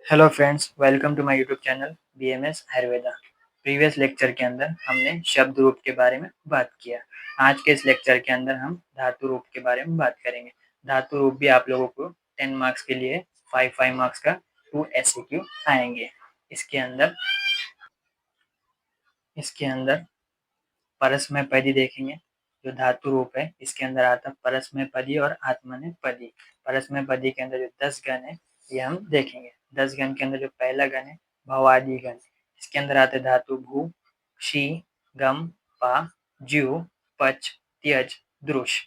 Hello friends, welcome to my YouTube channel BMS Ayurveda. Previous lecture के अंदर हमने शब्द रूप के बारे में बात किया। आज के इस लेक्चर के अंदर हम धातु रूप के बारे में बात करेंगे। धातु रूप भी आप लोगों को 10 मार्क्स के लिए 5 मार्क्स का 2 एसएक्यू आएंगे। इसके अंदर परस्मैपदी देखेंगे। जो धातु रूप है इसके अंदर आता है परस्मैपदी और आत्मनेपदी। परस्मैपदी के अंदर जो 10 गण है ये हम देखेंगे। 10 गण के अंदर जो पहला गण है भवादि गण। इसके अंदर आते धातु भू, शी, गम, पा, ज्यू, पच, त्यज, द्रुष।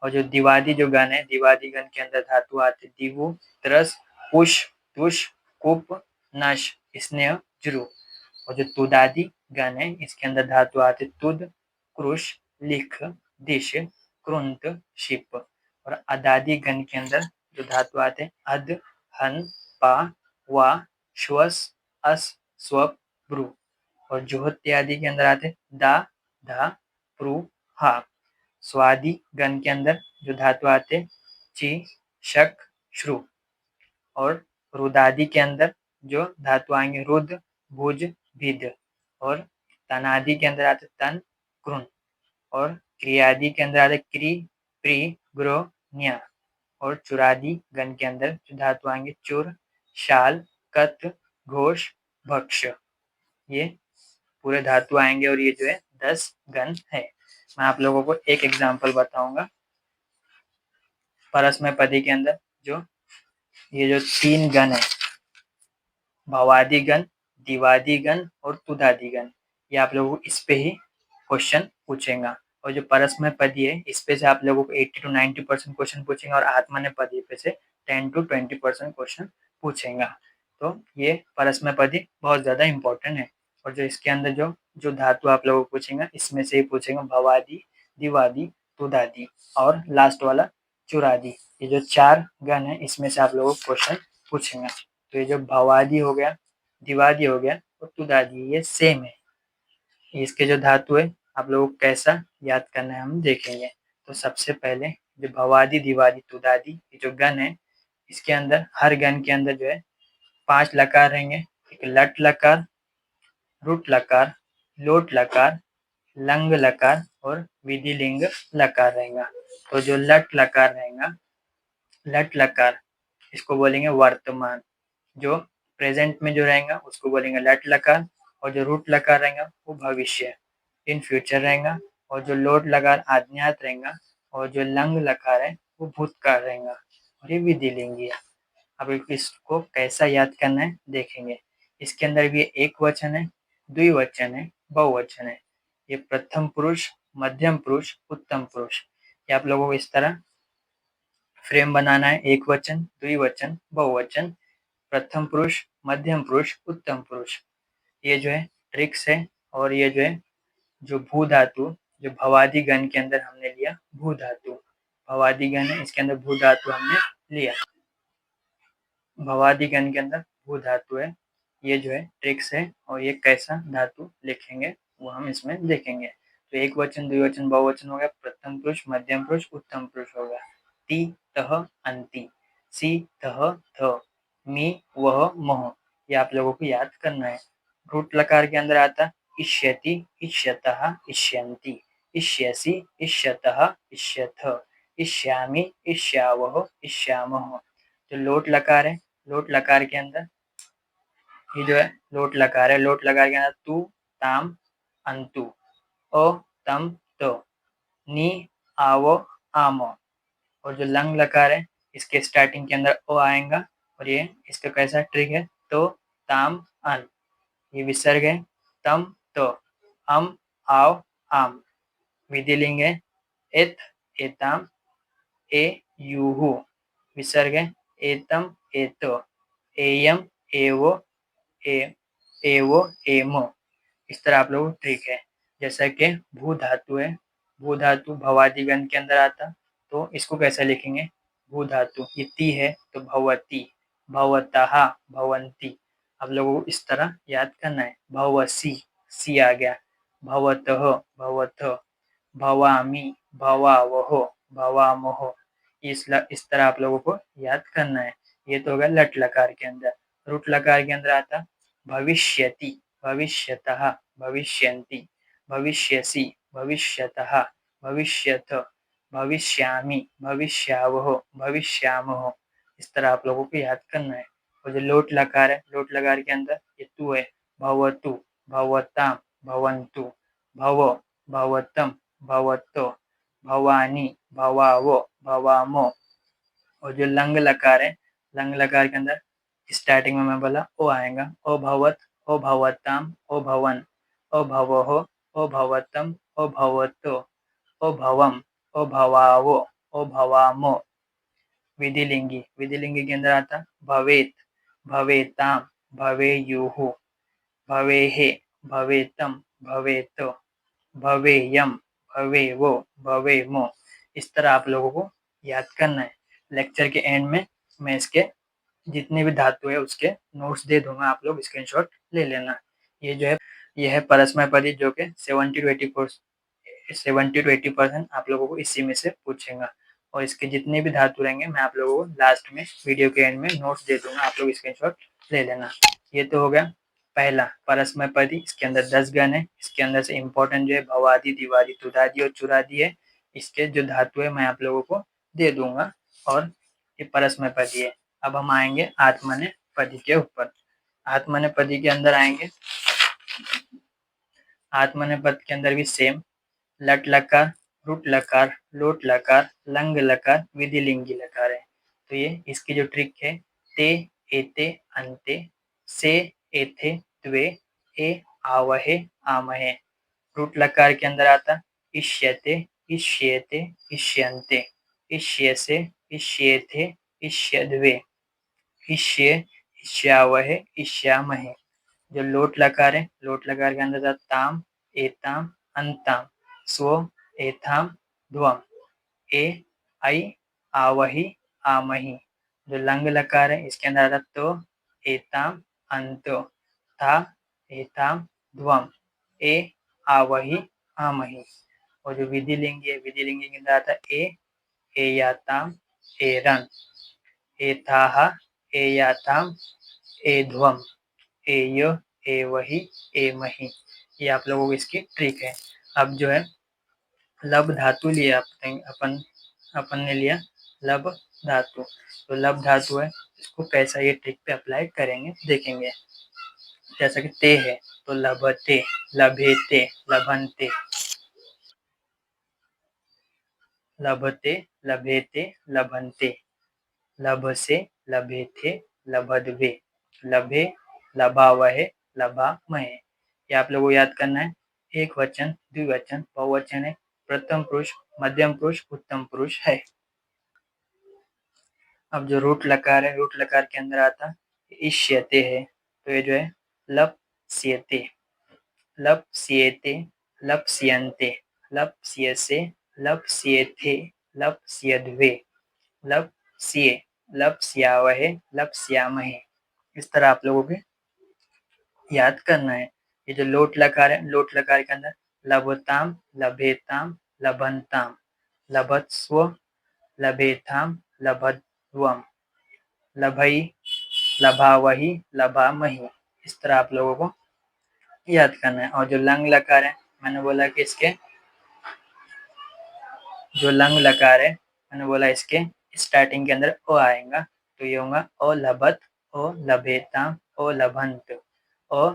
और जो दिवादी जो गण है दिवादी गण के अंदर धातु आते दिवु, त्रस, पुष, तुष, कुप, नश, स्नेह, ज्रु। और जो तुदादि गण है इसके अंदर धातु आते तुद, क्रुश, लिख, दिश, कृंत, शिप। और अदादि गण के अंदर जो धातु आते अद, हन, पा, वा, श्वस, अस, स्वप, ब्रु। और जुहोत्यादि के अंदर आते दा, धा, प्रू, हा। स्वादि गण के अंदर जो धातु आते ची, शक, श्रु। और रुदादि के अंदर जो धातु आएंगे रुद, भुज, भिद। और तनादि के अंदर आते तन, कृन। और क्रियादि के अंदर आते क्री, प्री, ग्रो, न्या। और चुरादि गण के अंदर जो धातु आएंगे चुर, शाल, कत, घोष, भक्ष। ये पूरे धातु आएंगे और ये जो है 10 गण है। मैं आप लोगों को एक एग्जांपल बताऊंगा। परस्मैपदी के अंदर ये जो 3 गण है भवादि गण, दिवादी गण और तुदादि गण, ये आप लोगों को इस पे ही क्वेश्चन पूछेगा। और जो परस्मैपदी है इस पे से आप लोगों को 80 to 90% क्वेश्चन पूछेंगे और आत्मनेपदी पे से 10 to 20% क्वेश्चन पूछेगा। तो ये परस्मैपदी बहुत ज्यादा इंपॉर्टेंट है। और जो इसके अंदर जो धातु आप लोगों को पूछेगा इसमें से ही पूछेगा भवादि, दिवादी, तुदादि और लास्ट वाला चुरादि। ये जो 4 गण है इसमें से आप लोगों को क्वेश्चन पूछेगा। तो ये जो भवादि हो गया, दिवादी हो गया और तुदादि ये सेम है। इसके जो धातु है आप लोगों को कैसा याद करना है हम देखेंगे। तो सबसे पहले जो भवादि, दिवादी, तुदादि ये जो गण है इसके अंदर हर गण के अंदर जो है 5 लकार रहेंगे। एक लट लकार, रुट लकार, लोट लकार, लंग लकार और विधिलिंग लकार रहेगा। तो जो लट लकार रहेगा, लट लकार इसको बोलेंगे वर्तमान। जो प्रेजेंट में जो रहेगा उसको बोलेंगे लट लकार। और जो रूट लकार रहेगा वो भविष्य, इन फ्यूचर रहेगा। और जो लोट लकार आज्ञात रहेगा। और जो लंग लकार है वो भूतकाल रहेगा। और ये विधिलिंगी है। अब इसको कैसा याद करना है देखेंगे। इसके अंदर भी एक वचन है, द्विवचन है, बहुवचन है। ये प्रथम पुरुष, मध्यम पुरुष, उत्तम पुरुष। ये आप लोगों को इस तरह फ्रेम बनाना है। एक वचन, द्विवचन, बहुवचन, प्रथम पुरुष, मध्यम पुरुष, उत्तम पुरुष। ये जो है ट्रिक्स है। और ये जो है जो भू धातु जो भवादि गण के अंदर हमने लिया भू धातु, भवादि गण है इसके अंदर भू धातु हमने लिया। भवादि गण के अंदर भू धातु है। ये जो है ट्रिक्स है और ये कैसा धातु लिखेंगे वो हम इसमें देखेंगे। तो एक वचन, द्विवचन, बहुवचन हो गया। प्रथम पुरुष, मध्यम पुरुष, उत्तम पुरुष हो गया। ती, तह, अंति, सी, तह, थ, मी, वह, मह। ये आप लोगों को याद करना है। रूट लकार के अंदर आता इष्यति, इष्यतः, इष्यन्ति, इष्यसि, इष्यतः, इष्यथ, इष्यामि, इष्यावः, इष्यामः। जो लोट लकार है, लोट लकार के अंदर ये जो है लोट लकार है। लोट लकार के अंदर तू, ताम, अंतु, ओ, तम, तो, नी, आवो, आमो। और जो लंग लकार है इसके स्टार्टिंग के अंदर ओ आएगा। और ये इसका कैसा ट्रिक है तो, ताम, अन। ये विसर्ग है तम, तो, अम, आव, आम। विधिलिंग है एत, एताम, ए, यूहु। विसर्ग है एतम, एतो, एयम, एवो, एवो, एमो। इस तरह आप लोग ट्रिक है। जैसा कि भू धातु है, भू धातु भवादि गण के अंदर आता। तो इसको कैसे लिखेंगे भू धातु, ये ती है तो भवती, भवतः, भवंती। आप लोगों को इस तरह याद करना है। भवसी, सी आ गया। भवतः, भवथ, भवामी, भवावहो, भवामहो। इस तरह आप लोगों को याद करना है। ये तो होगा लट लकार के अंदर। रूट लकार के अंदर आता भविष्यति, भविष्यतः, भविष्यन्ति, भविष्यसि, भविष्यतः, भविष्यथ, भविष्यामि, भविष्यावः, भविष्यामः। इस तरह आप लोगों को याद करना है। और जो लोट लकार है, लोट लकार के अंदर ये तू है, भवतु, भवतां, भवन्तु, भव, भवतम, भवतो, भवानी, भवावो, भवामो। और जो लंग लकार है, लंग लकार के अंदर स्टार्टिंग में मैं बोला ओ आएगा, ओ भवत, ओ भवताम, ओ भवन, ओ भवहो, ओ भवतम, ओ भवतो, ओ भवम, ओ भवावो, ओ भवामो। विधिलिंगी, विधिलिंगी के अंदर आता भवेत, भवेताम, भवेयुः, भवेहे, भवेतम, भवेतो, भवेयम, भवेवो, भवेमो। इस तरह आप लोगों को याद करना है। लेक्चर के एंड में मैं इसके जितने भी धातु है उसके नोट्स दे दूंगा, आप लोग स्क्रीनशॉट ले लेना। ये जो है ये है परस्मय पदी, जो कि 70 to 80% आप लोगों को इसी में से पूछेगा। और इसके जितने भी धातु रहेंगे मैं आप लोगों को लास्ट में वीडियो के एंड में नोट्स दे दूंगा, आप लोग स्क्रीनशॉट ले लेना। ये तो हो गया पहला परस्मय पदी। इसके अंदर 10 गण है। इसके अंदर से इम्पोर्टेंट जो है भवादि, दिवादि, तुदादि और चुरादि है। इसके जो धातु है मैं आप लोगों को दे दूंगा और ये परस्मय पदी है। अब हम आएंगे आत्मनेपदी के ऊपर। आत्मनेपदी के अंदर आएंगे, आत्मनेपद के अंदर भी सेम लट लकार, रुट लकार, लोट लकार, लंग लकार, विधिलिंगी लकार है। तो ये इसकी जो ट्रिक है, ते, एते, अन्ते, से, एथे, द्वे, ए, आवहे, आमहे। रूट लकार के अंदर आता इष्यते, इष्येते, इष्यन्ते, इष्यसे, इष्येथे, इष्यद्वे, इष्ये, इष्यावहे, इष्यामहे। जो लोट लकार है, लोट लकार के अंदर था ताम, एताम, अंताम, स्व, एथाम, ध्वम, ए, आई, आवहि, आमहि। जो लंग लकार है इसके अंदर आता तो, एताम, अंतो, था, एताम, ध्वम, ए, आवहि, आमहि। और जो विधिलिंगी है, विधिलिंगी के अंदर आता ए, एयाताम, एरन, एथाह, एयाताम, एध्वम, एयो, एवहि, एमहि। ये आप लोगों को इसकी ट्रिक है। अब जो है लब धातु लिया अपन अपन ने लिया लब धातु। तो लब धातु है, इसको कैसा ये ट्रिक पे अप्लाई करेंगे देखेंगे। जैसा कि ते है तो लभते, लभेते, लभन्ते, लभते, लभेते, लभन्ते, लभसे, लभेथे, लभद्वे, लभे, लभावहे, लभामहे। ये आप लोगों को याद करना है। एक वचन, द्विवचन, बहुवचन है, प्रथम पुरुष, मध्यम पुरुष, उत्तम पुरुष है। अब जो रूट लकार है, रूट लकार के अंदर आता इष्यते है। तो ये जो है लप्स्यते, लप्स्येते, लप्स्यन्ते, लप्स्यसे, लप्स्येथे, लप्स्यद्वे, लप्स्ये, लप्स्यावहे, लप्स्यामहे। इस तरह आप लोगों को याद करना है। ये जो लोट लकार है, लोट लकार के अंदर लभताम, लभेताम, लभन्ताम, लभत्स्व, लभेथाम, लभध्वम, लभई, लभावहि, लभामहि। इस तरह आप लोगों को याद करना है। और जो लंग लकार है, मैंने बोला कि इसके जो लंग लकार है, मैंने बोला इसके स्टार्टिंग के अंदर ओ आएगा। तो ये होगा ओ लभत, ओ लभेताम, ओ लभंत, ओ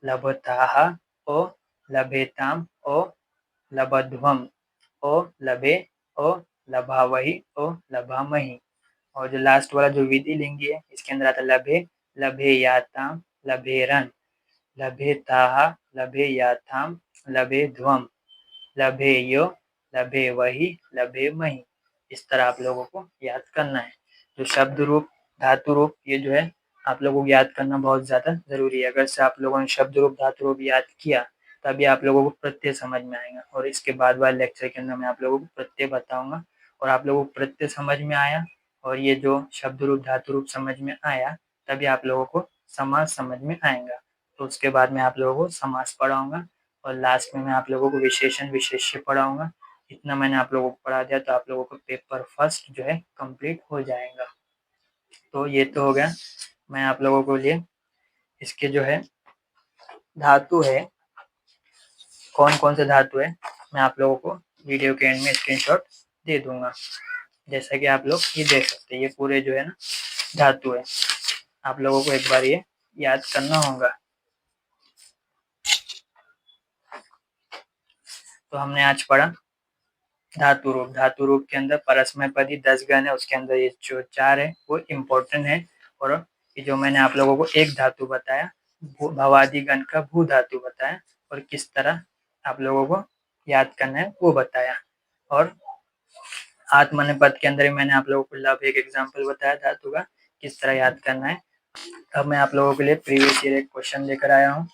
लभताह, ओ लभेताम, ओ लभध्वम, ओ लभे, ओ लभावहि, ओ लभामहि। और जो लास्ट वाला जो विधिलिंगी है, इसके अंदर आता लभे, लभेयाताम, लभेरन, लभेताह, लभेयाथाम, लभेध्वम, लभेयो, लभेवहि, लभेमहि। इस तरह आप लोगों को याद करना है। जो शब्द रूप, धातु रूप, ये जो है आप लोगों को याद करना बहुत ज़्यादा ज़रूरी है। अगर से आप लोगों ने शब्द रूप, धातु रूप याद किया तभी आप लोगों को प्रत्यय समझ में आएगा। और इसके बाद वाले लेक्चर के अंदर मैं आप लोगों को प्रत्यय बताऊंगा। और आप लोगों को प्रत्यय समझ में आया और ये जो शब्द रूप, धातु रूप समझ में आया तभी आप लोगों को समास समझ में आएगा। तो उसके बाद मैं आप लोगों को समास पढ़ाऊंगा और लास्ट में मैं आप लोगों को विशेषण, विशेष्य पढ़ाऊंगा। इतना मैंने आप लोगों को पढ़ा दिया तो आप लोगों को पेपर फर्स्ट जो है कंप्लीट हो जाएगा। तो ये तो हो गया मैं आप लोगों को लिए इसके जो है धातु है, कौन कौन से धातु है, मैं आप लोगों को वीडियो के एंड में स्क्रीनशॉट दे दूंगा। जैसा कि आप लोग ये देख सकते हैं, ये पूरे जो है ना धातु है। आप लोगों को एक बार ये याद करना होगा। तो हमने आज पढ़ा धातु रूप। धातु रूप के अंदर परस्मय पदी 10 गण है, उसके अंदर ये जो 4 है वो इम्पोर्टेंट है। और ये जो मैंने आप लोगों को एक धातु बताया, भवादि गण का भू धातु बताया, और किस तरह आप लोगों को याद करना है वो बताया। और आत्मनेपद पद के अंदर ही मैंने आप लोगों को लव एक एग्जाम्पल बताया धातु का, किस तरह याद करना है। अब मैं आप लोगों के लिए प्रीवियस ईयर एक क्वेश्चन लेकर आया हूँ,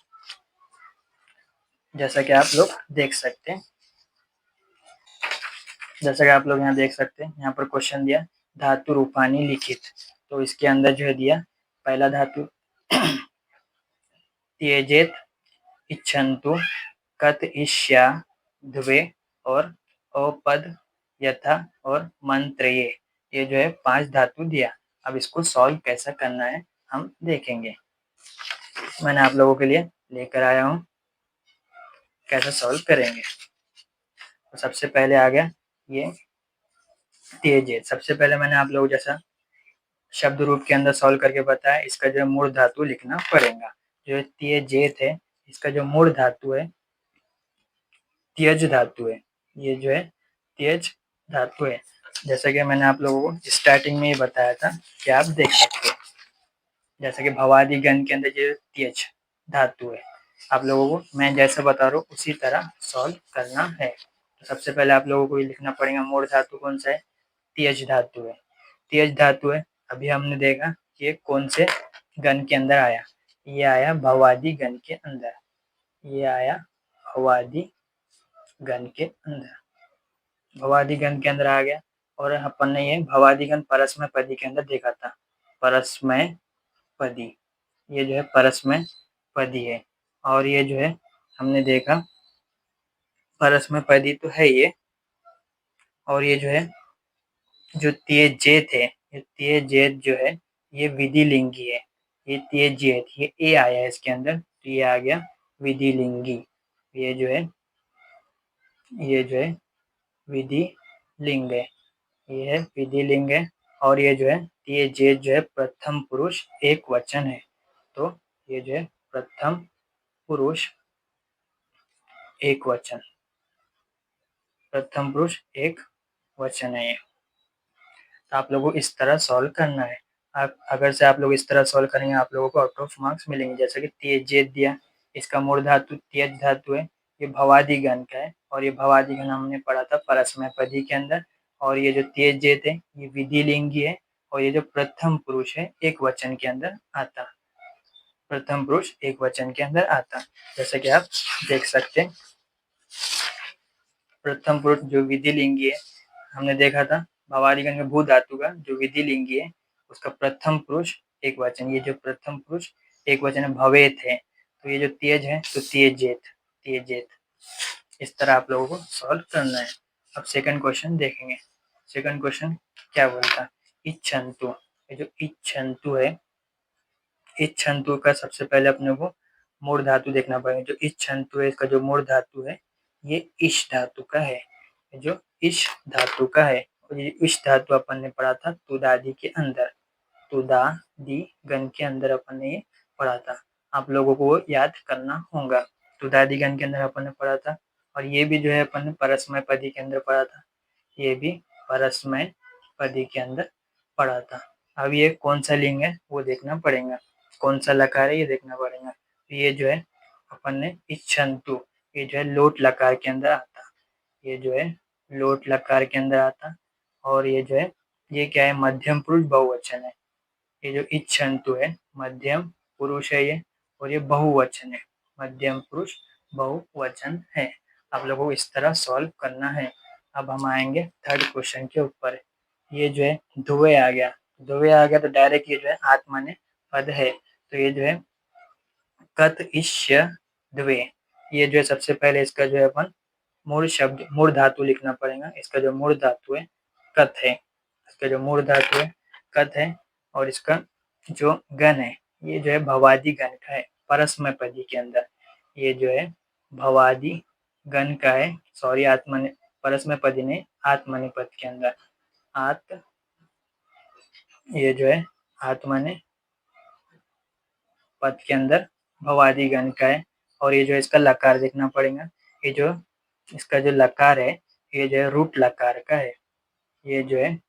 जैसा कि आप लोग देख सकते हैं। जैसा कि आप लोग यहाँ देख सकते हैं, यहाँ पर क्वेश्चन दिया धातु रूपानी लिखित। तो इसके अंदर जो है दिया पहला धातु त्यजेत, इच्छन्तु, कत इष्या, द्वे और अपद, यथा और मंत्रेये। ये जो है 5 धातु दिया। अब इसको सॉल्व कैसा करना है हम देखेंगे। मैंने आप लोगों के लिए लेकर आया हूँ, कैसे सॉल्व करेंगे। तो सबसे पहले आ गया ये त्यजेत। सबसे पहले मैंने आप लोगों जैसा शब्द रूप के अंदर सॉल्व करके बताया, इसका जो मूल धातु लिखना पड़ेगा। जो त्यजेत है, इसका जो मूल धातु है त्यज धातु है। ये जो है त्यज धातु है, जैसा कि मैंने आप लोगों को स्टार्टिंग में ही बताया था कि आप देख सकते हैं। जैसे कि भवादि गण के अंदर जो त्यज धातु है, आप लोगों को मैं जैसा बता रहा हूँ उसी तरह सॉल्व करना है। तो सबसे पहले आप लोगों को ये लिखना पड़ेगा मूल धातु कौन सा है, त्यज धातु है। त्यज धातु है, अभी हमने देखा ये कौन से गण के अंदर आया, ये आया भवादि गण के अंदर, ये आया भवादि गण के अंदर, भवादि गण के अंदर आ गया। और अपन ने ये भवादि गण परस्मय पदी के अंदर देखा था, परस्मय पदी, ये जो है परस्मय पदी है। और ये जो है हमने देखा परस्मय पदी तो है ये, और ये जो है जो त्यजेत है, ये त्यजेत जो है ये विधिलिंगी है। ये त्यजेत, ये ए आया है इसके अंदर, तो ये आ गया विधिलिंगी। ये जो है विधिलिंग है, ये है विधिलिंग है। और ये जो है त्यजेत जो है प्रथम पुरुष एक वचन है। तो ये जो है प्रथम पुरुष एक वचन, प्रथम पुरुष एक वचन है ये। तो आप लोगों को इस तरह सॉल्व करना है। अगर से आप लोग इस तरह सॉल्व करेंगे, आप लोगों को आउट ऑफ मार्क्स मिलेंगे। जैसे कि त्यजेत दिया, इसका मूल धातु त्यज धातु है, ये भवादि गण का है, और ये भवादि गण हमने पढ़ा था परस्मय पदी के अंदर। और ये जो त्यजेत है ये विधिलिंगी है, और ये जो प्रथम पुरुष है एक वचन के अंदर आता, प्रथम पुरुष एक वचन के अंदर आता। जैसे कि आप देख सकते हैं, प्रथम पुरुष जो विधिलिंगी है हमने देखा था भवादि गण में भू धातु का जो विधिलिंगी है उसका प्रथम पुरुष एक वचन, ये जो प्रथम पुरुष एक वचन है भवेत है। तो ये जो त्यज है तो त्यजेत, त्यजेत। इस तरह आप लोगों को सॉल्व करना है। अब सेकंड क्वेश्चन देखेंगे। सेकंड क्वेश्चन क्या बोलता है, इच्छन्तु। ये जो इच्छन्तु है, इच्छन्तु का सबसे पहले अपने को मूल धातु देखना पड़ेगा। जो इच्छन्तु है इसका जो मूल धातु है ये इश धातु का है, जो इश धातु का है। और ये इश धातु अपन ने पढ़ा था तुदादि के अंदर, तुदादि गण के अंदर अपन ने ये पढ़ा था। आप लोगों को याद करना होगा, तुदादि गण के अंदर अपन ने पढ़ा था। और ये भी जो है अपन ने परस्मय पदी के अंदर पढ़ा था, ये भी परस्मय पदी के अंदर पढ़ा था। अब ये कौन सा लिंग है वो देखना पड़ेगा, कौन सा लकार है ये देखना पड़ेगा। तो ये जो है अपन ने इच्छन्तु, ये जो है लोट लकार के अंदर आता, ये जो है लोट लकार के अंदर आता। और ये जो है ये क्या है, मध्यम पुरुष बहुवचन है। ये जो इच्छन्तु है मध्यम पुरुष है ये, और ये बहुवचन है, मध्यम पुरुष बहुवचन है। आप लोगों को इस तरह सॉल्व करना है। अब हम आएंगे थर्ड क्वेश्चन के ऊपर। ये जो है ध्रुवे आ गया, ध्रुवे आ गया तो डायरेक्ट ये जो है आत्मा ने पद है। तो ये जो है कत इष्य द्वे, ये जो है सबसे पहले इसका जो है अपन मूल शब्द मूल धातु लिखना पड़ेगा। इसका जो मूल धातु है कत है, इसका जो मूल धातु है कत है। और इसका जो गण है ये जो है भवादि गण का है परस्मय पदी के अंदर। ये जो है भवादि गण का है, सॉरी आत्मने परस्मय पदी ने आत्मनेपद के अंदर। आत ये जो है आत्मने पद के अंदर भवादि गण का है। और ये जो है इसका लकार देखना पड़ेगा। ये जो इसका जो लकार है ये जो है रूट लकार का है। ये जो है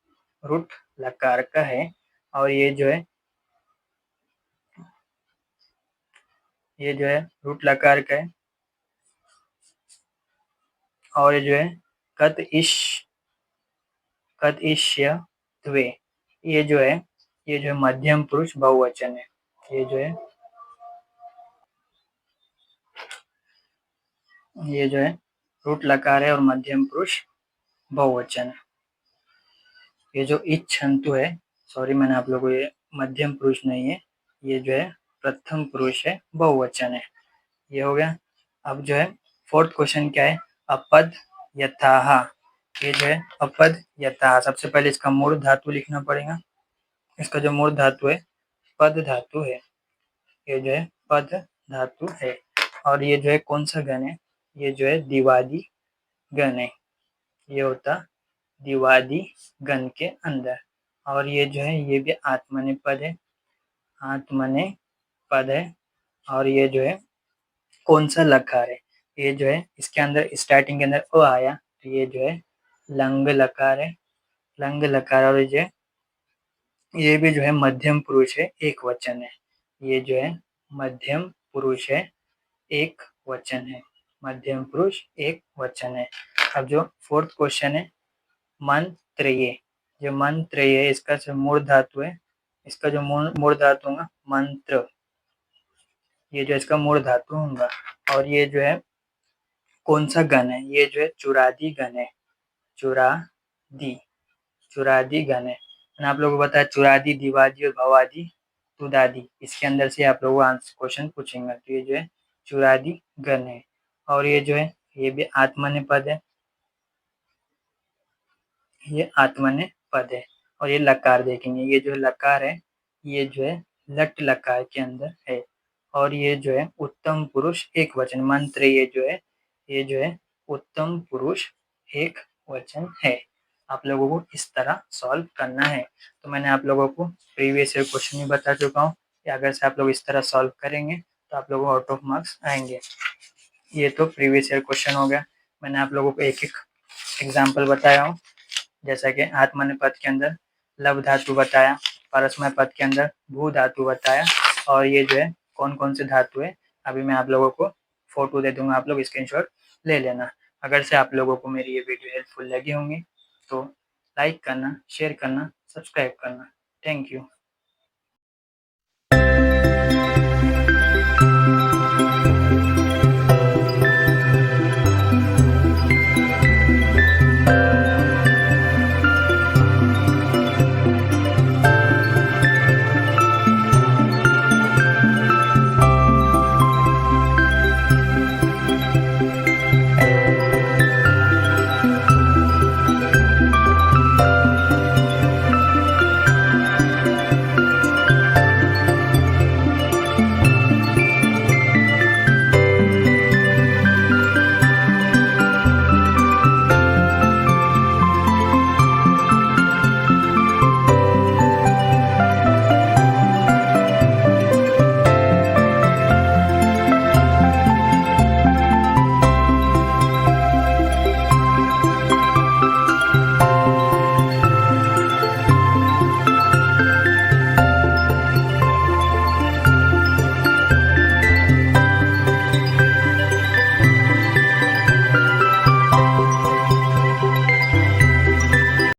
रूट लकार का है। और ये जो है रूट लकार का है। और ये जो है कत इश कत इश्य द्वे, ये जो है मध्यम पुरुष बहुवचन है। ये जो है रूट लकार है और मध्यम पुरुष बहुवचन है। ये जो इच्छन्तु है, सॉरी मैंने आप लोगों को ये मध्यम पुरुष नहीं है, ये जो है प्रथम पुरुष है, बहुवचन है। ये हो गया। अब जो है फोर्थ क्वेश्चन क्या है, अपद यथाह। ये जो है अपद यथाह, सबसे पहले इसका मूल धातु लिखना पड़ेगा। इसका जो मूल धातु है पद धातु है। ये जो है पद धातु है। और ये जो है कौन सा गण है, ये जो है द्विवादी गण है। ये होता द्विवादी गण के अंदर। और ये जो है ये भी आत्मनेपद है, आत्मनेपद है। और ये जो है कौन सा लकार है, ये जो है इसके अंदर स्टार्टिंग के अंदर अ आया तो ये जो है लंग लकार है, लंग लकार। और ये भी जो है मध्यम पुरुष है, एक वचन है। ये जो है मध्यम पुरुष है, एक वचन है। मध्यम पुरुष एक वचन है। अब जो फोर्थ क्वेश्चन है मंत्रेय, जो मंत्रेय है इसका जो मूल धातु है, इसका जो मूल धातु होगा मंत्र, ये जो इसका मूल धातु होगा। और ये जो है कौन सा गण है, ये जो है चुरादी गण है। चुरादी चुरादी गण है। मैंने आप लोगों को बताया चुरादी, दिवादी और भवादी, तुदादी, इसके अंदर से आप लोगों को आंसर क्वेश्चन पूछेंगे। तो ये जो है चुरादी गण है। और ये जो है ये भी आत्मनेपद है, ये आत्मनेपद है। और ये लकार देखेंगे, ये जो लकार है ये जो है लट लकार के अंदर है। और ये जो है उत्तम पुरुष एक वचन, मंत्र ये जो है उत्तम पुरुष एक वचन है। आप लोगों को इस तरह सॉल्व करना है। तो मैंने आप लोगों को प्रीवियस ईयर क्वेश्चन भी बता चुका हूँ कि अगर से आप लोग इस तरह सॉल्व करेंगे तो आप लोगों को आउट ऑफ मार्क्स आएंगे। ये तो प्रीवियस ईयर क्वेश्चन हो गया। मैंने आप लोगों को एक एक एग्जाम्पल बताया हूँ, जैसा कि आत्मनेपद के अंदर लव धातु बताया, परस्मय पद के अंदर भू धातु बताया। और ये जो है कौन कौन से धातु है अभी मैं आप लोगों को फोटो दे दूंगा, आप लोग स्क्रीनशॉट ले लेना। अगर से आप लोगों को मेरी ये वीडियो हेल्पफुल लगी होंगी तो लाइक करना, शेयर करना, सब्सक्राइब करना। Thank you.